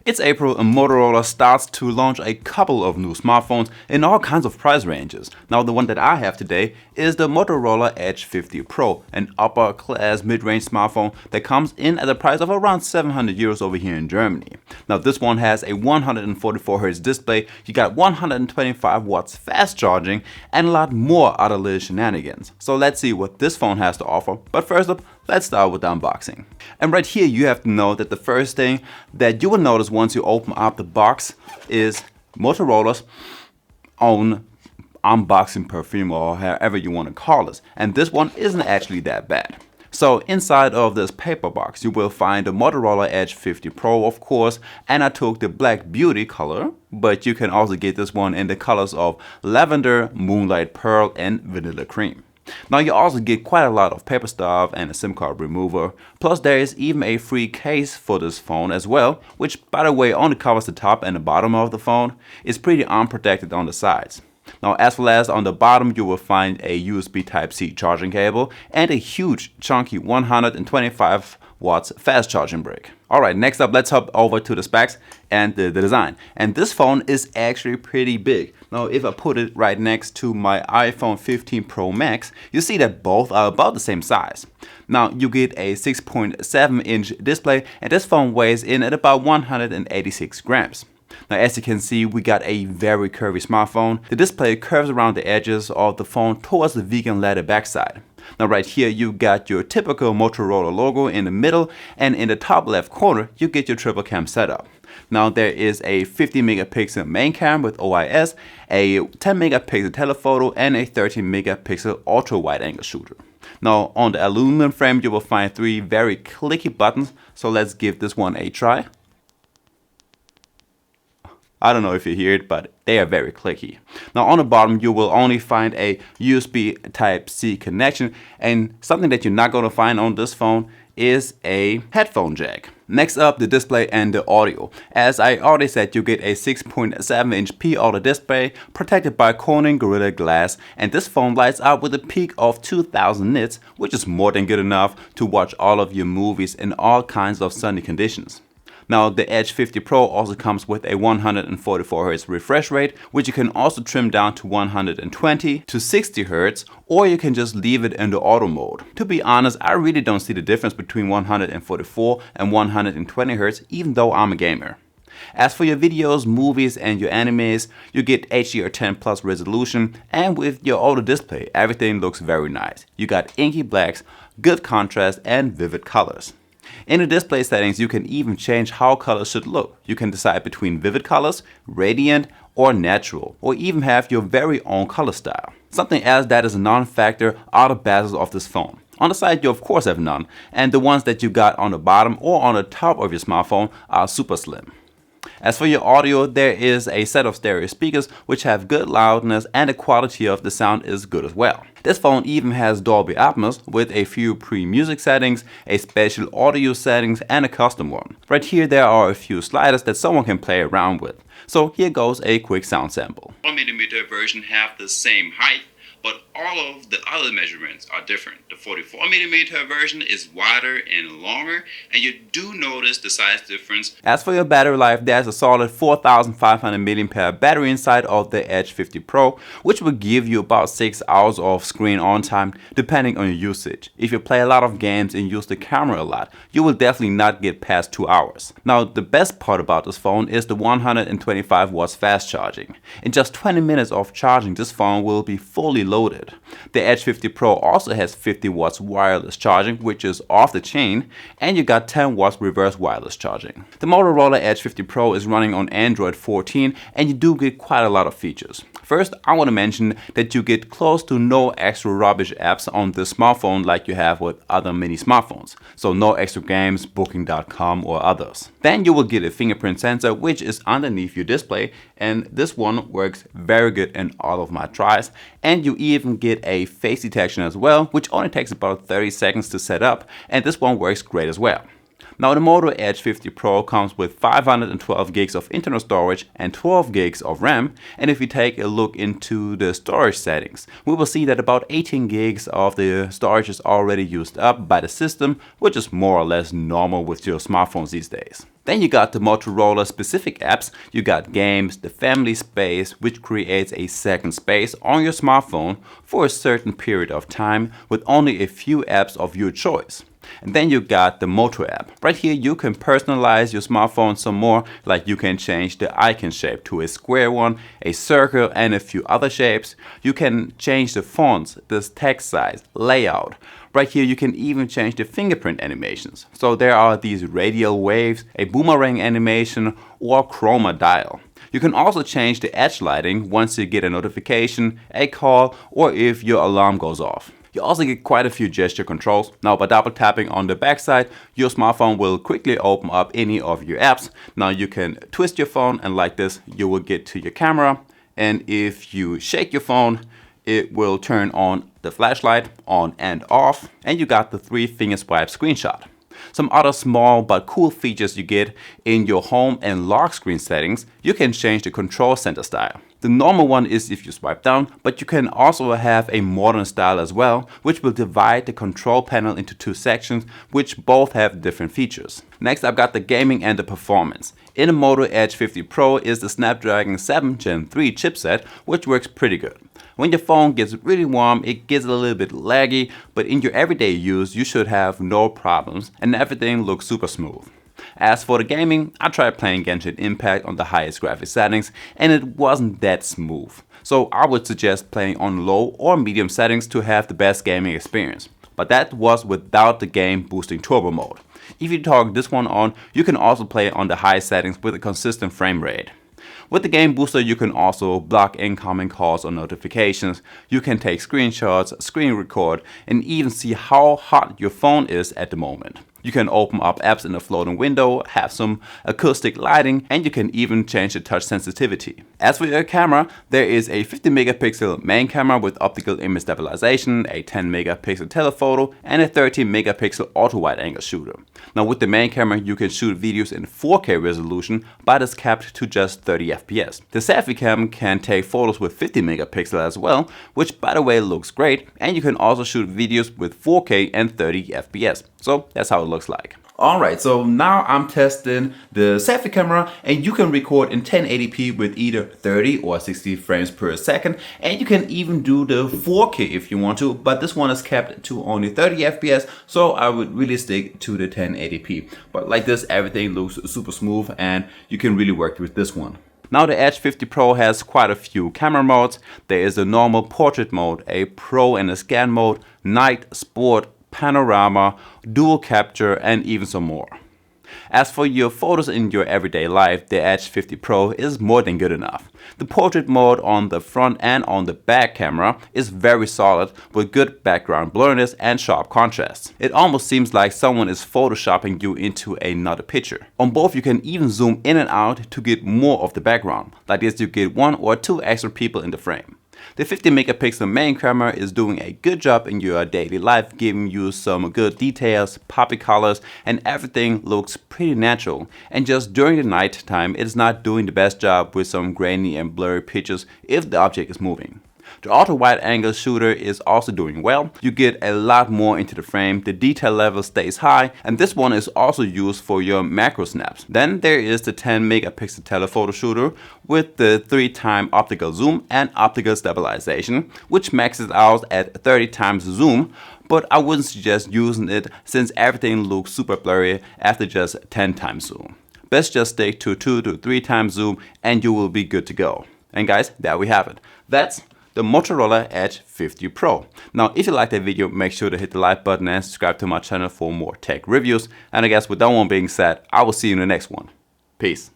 It's April and Motorola starts to launch a couple of new smartphones in all kinds of price ranges. Now the one that I have today is the Motorola Edge 50 Pro, an upper class mid-range smartphone that comes in at a price of around 700 euros over here in Germany. Now this one has a 144Hz display, you got 125 watts fast charging and a lot more other little shenanigans. So let's see what this phone has to offer, but first up, let's start with the unboxing. And right here you have to know that the first thing that you will notice once you open up the box is Motorola's own unboxing perfume, or however you want to call it. And this one isn't actually that bad. So inside of this paper box you will find the Motorola Edge 50 Pro, of course, and I took the Black Beauty color, but you can also get this one in the colors of Lavender, Moonlight Pearl and Vanilla Cream. Now you also get quite a lot of paper stuff and a SIM card remover, plus there is even a free case for this phone as well, which by the way only covers the top and the bottom of the phone. It's pretty unprotected on the sides. Now as well as on the bottom you will find a USB Type-C charging cable and a huge chunky 125 watts fast charging brick. Alright, next up let's hop over to the specs and the design. And this phone is actually pretty big. Now if I put it right next to my iPhone 15 Pro Max, you see that both are about the same size. Now you get a 6.7-inch display and this phone weighs in at about 186 grams. Now as you can see, we got a very curvy smartphone. The display curves around the edges of the phone towards the vegan leather backside. Now right here you got your typical Motorola logo in the middle, and in the top left corner you get your triple cam setup. Now there is a 50 megapixel main camera with OIS, a 10 megapixel telephoto and a 13 megapixel ultra wide angle shooter. Now on the aluminum frame you will find 3 very clicky buttons, so let's give this one a try. I don't know if you hear it, but they are very clicky. Now on the bottom you will only find a USB Type-C connection, and something that you're not going to find on this phone is a headphone jack. Next up, the display and the audio. As I already said, you get a 6.7-inch P-OLED display protected by Corning Gorilla Glass, and this phone lights up with a peak of 2000 nits, which is more than good enough to watch all of your movies in all kinds of sunny conditions. Now the Edge 50 Pro also comes with a 144Hz refresh rate, which you can also trim down to 120 to 60Hz, or you can just leave it in the auto mode. To be honest, I really don't see the difference between 144 and 120Hz, even though I'm a gamer. As for your videos, movies and your animes, you get HDR10 plus resolution, and with your older display, everything looks very nice. You got inky blacks, good contrast and vivid colors. In the display settings, you can even change how colors should look. You can decide between vivid colors, radiant, or natural, or even have your very own color style. Something else that is a non-factor are the bezels of this phone. On the side you of course have none, and the ones that you got on the bottom or on the top of your smartphone are super slim. As for your audio, there is a set of stereo speakers which have good loudness, and the quality of the sound is good as well. This phone even has Dolby Atmos with a few pre-music settings, a special audio settings and a custom one. Right here there are a few sliders that someone can play around with. So here goes a quick sound sample. 1mm version have the same height, but all of the other measurements are different. The 44mm version is wider and longer, and you do notice the size difference. As for your battery life, there's a solid 4500 mAh battery inside of the Edge 50 Pro, which will give you about 6 hours of screen on time depending on your usage. If you play a lot of games and use the camera a lot, you will definitely not get past 2 hours. Now the best part about this phone is the 125 watts fast charging. In just 20 minutes of charging, this phone will be fully loaded. The Edge 50 Pro also has 50 watts wireless charging, which is off the chain, and you got 10 watts reverse wireless charging. The Motorola Edge 50 Pro is running on Android 14, and you do get quite a lot of features. First, I want to mention that you get close to no extra rubbish apps on this smartphone like you have with other mini smartphones. So no extra games, Booking.com or others. Then you will get a fingerprint sensor which is underneath your display, and this one works very good in all of my tries. And you even get a face detection as well, which only takes about 30 seconds to set up, and this one works great as well. Now the Moto Edge 50 Pro comes with 512 gigs of internal storage and 12 gigs of RAM, and if we take a look into the storage settings, we will see that about 18 gigs of the storage is already used up by the system, which is more or less normal with your smartphones these days. Then you got the Motorola specific apps, you got games, the family space, which creates a second space on your smartphone for a certain period of time with only a few apps of your choice. And then you got the Moto app. Right here you can personalize your smartphone some more, like you can change the icon shape to a square one, a circle and a few other shapes. You can change the fonts, the text size, layout. Right here you can even change the fingerprint animations. So there are these radial waves, a boomerang animation or chroma dial. You can also change the edge lighting once you get a notification, a call, or if your alarm goes off. You also get quite a few gesture controls. Now by double tapping on the backside, your smartphone will quickly open up any of your apps. Now you can twist your phone and like this you will get to your camera, and if you shake your phone it will turn on the flashlight on and off, and you got the 3-finger swipe screenshot. Some other small but cool features you get in your home and lock screen settings, you can change the control center style. The normal one is if you swipe down, but you can also have a modern style as well, which will divide the control panel into 2 sections, which both have different features. Next I've got the gaming and the performance. In the Moto Edge 50 Pro is the Snapdragon 7 Gen 3 chipset, which works pretty good. When your phone gets really warm, it gets a little bit laggy, but in your everyday use, you should have no problems and everything looks super smooth. As for the gaming, I tried playing Genshin Impact on the highest graphics settings and it wasn't that smooth. So I would suggest playing on low or medium settings to have the best gaming experience. But that was without the game boosting turbo mode. If you turn this one on, you can also play on the high settings with a consistent frame rate. With the game booster you can also block incoming calls or notifications, you can take screenshots, screen record, and even see how hot your phone is at the moment. You can open up apps in a floating window, have some acoustic lighting, and you can even change the touch sensitivity. As for your camera, there is a 50 megapixel main camera with optical image stabilization, a 10 megapixel telephoto, and a 13 megapixel auto wide angle shooter. Now with the main camera you can shoot videos in 4K resolution, but it's capped to just 30 FPS. The selfie cam can take photos with 50 megapixel as well, which by the way looks great, and you can also shoot videos with 4K and 30 FPS. So that's how it looks like. Alright, so now I'm testing the selfie camera, and you can record in 1080p with either 30 or 60 frames per second, and you can even do the 4K if you want to, but this one is capped to only 30 FPS, so I would really stick to the 1080p. But like this, everything looks super smooth and you can really work with this one. Now the Edge 50 Pro has quite a few camera modes. There is a normal portrait mode, a pro and a scan mode, night, sport, panorama, dual capture, and even some more. As for your photos in your everyday life, the Edge 50 Pro is more than good enough. The portrait mode on the front and on the back camera is very solid with good background blurriness and sharp contrast. It almost seems like someone is photoshopping you into another picture. On both you can even zoom in and out to get more of the background. Like this you get 1 or 2 extra people in the frame. The 50 megapixel main camera is doing a good job in your daily life, giving you some good details, poppy colors, and everything looks pretty natural. And just during the night time, it is not doing the best job with some grainy and blurry pictures if the object is moving. The auto wide angle shooter is also doing well. You get a lot more into the frame, the detail level stays high, and this one is also used for your macro snaps. Then there is the 10 megapixel telephoto shooter with the 3x optical zoom and optical stabilization, which maxes out at 30 times zoom, but I wouldn't suggest using it since everything looks super blurry after just 10 times zoom. Best just stick to 2 to 3 times zoom and you will be good to go. And guys, there we have it. That's the Motorola Edge 50 Pro. Now, if you liked that video, make sure to hit the like button and subscribe to my channel for more tech reviews. And I guess with that one being said, I will see you in the next one. Peace.